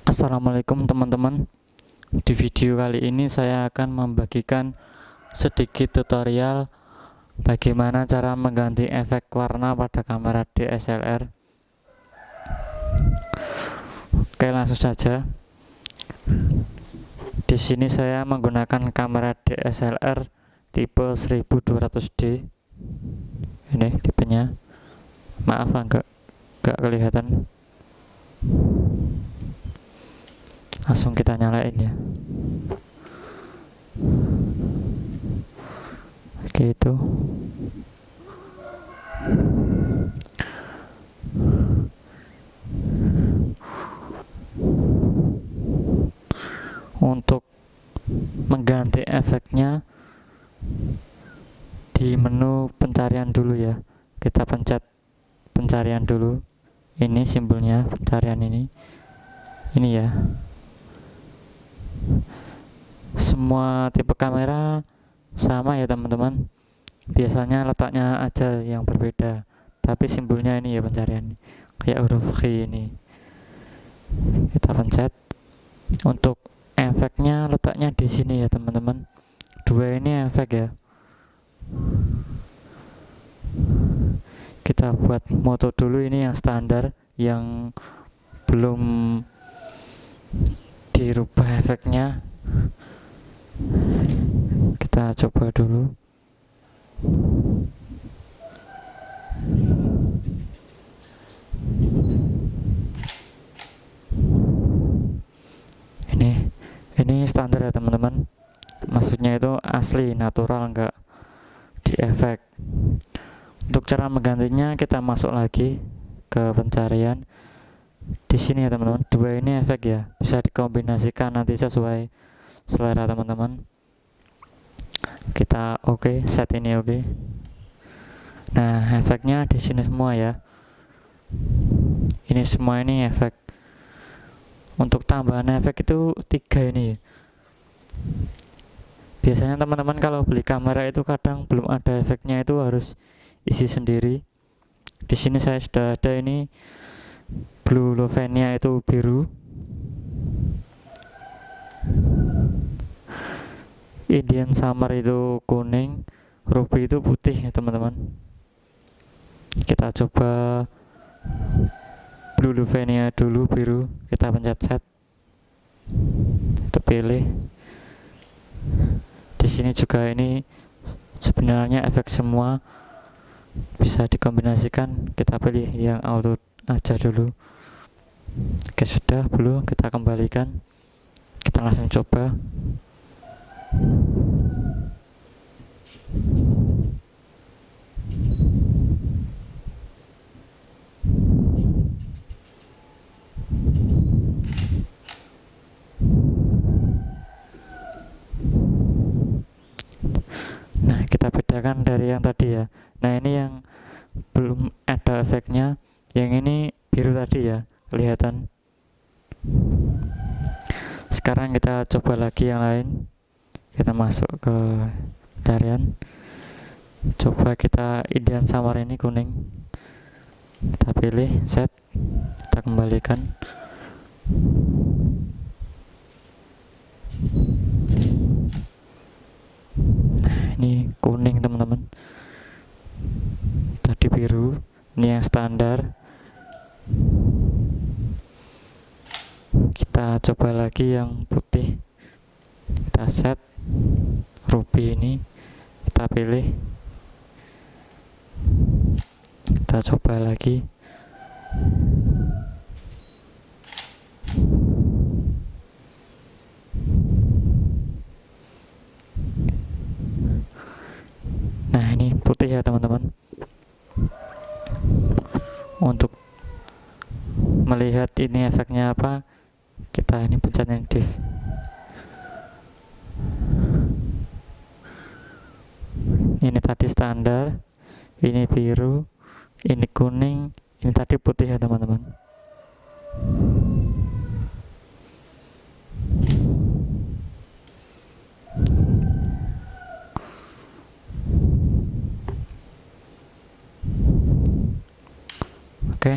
Assalamualaikum teman-teman. Di video kali ini saya akan membagikan sedikit tutorial bagaimana cara mengganti efek warna pada kamera DSLR. Oke, langsung saja. Di sini saya menggunakan kamera DSLR tipe 1200D. Ini tipenya. Maaf enggak kelihatan. Langsung kita nyalain ya. Oke, itu untuk mengganti efeknya di menu pencarian dulu ya. Kita pencet pencarian dulu. Ini simbolnya pencarian ini ya. Semua tipe kamera sama ya teman-teman, biasanya letaknya aja yang berbeda, tapi simbolnya ini ya pencarian, kayak huruf G ini. Kita pencet. Untuk efeknya letaknya di sini ya teman-teman. Dua ini efek ya. Kita buat moto dulu, ini yang standar, yang belum dirubah efeknya. Kita coba dulu. Ini standar ya teman-teman. Maksudnya itu asli, natural, enggak di efek. Untuk cara menggantinya kita masuk lagi ke pencarian. Di sini ya teman-teman, dua ini efek ya, bisa dikombinasikan nanti sesuai selera teman-teman. Kita oke, set ini oke. Nah, efeknya di sini semua ya. Ini semua ini efek. Untuk tambahan efek itu 3 ini. Biasanya teman-teman kalau beli kamera itu kadang belum ada efeknya, itu harus isi sendiri. Di sini saya sudah ada ini, Blue Lovenia itu biru, Indian Summer itu kuning, Ruby itu putih ya teman-teman. Kita coba Blue Lovenia dulu, biru. Kita pencet set, kita pilih. Di sini juga ini sebenarnya efek semua bisa dikombinasikan. Kita pilih yang auto aja dulu. Oke, sudah belum, kita kembalikan. Kita langsung coba. Nah, kita bedakan dari yang tadi ya. Nah, ini yang belum ada efeknya, yang ini biru tadi ya, kelihatan. Sekarang kita coba lagi yang lain. Kita masuk ke pencarian, coba kita Indian Summer ini kuning. Kita pilih set, kita kembalikan. Nah, ini kuning teman-teman, tadi biru. Ini yang standar. Kita coba lagi yang putih. Kita set Ruby ini, kita pilih. Kita coba lagi. Nah, ini putih ya teman-teman. Untuk melihat ini efeknya apa, kita ini pencet div. Ini tadi standar, ini biru, ini kuning, ini tadi putih ya teman-teman. Oke,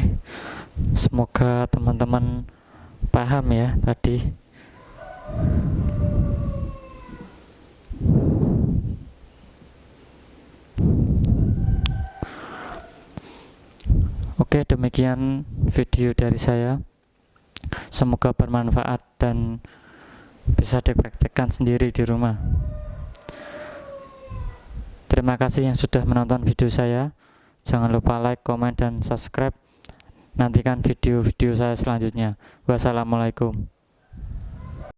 semoga teman-teman paham paham ya tadi. Oke, demikian video dari saya. Semoga bermanfaat dan bisa dipraktekkan sendiri di rumah. Terima kasih yang sudah menonton video saya. Jangan lupa like, komen, dan subscribe. Nantikan video-video saya selanjutnya. Wassalamualaikum.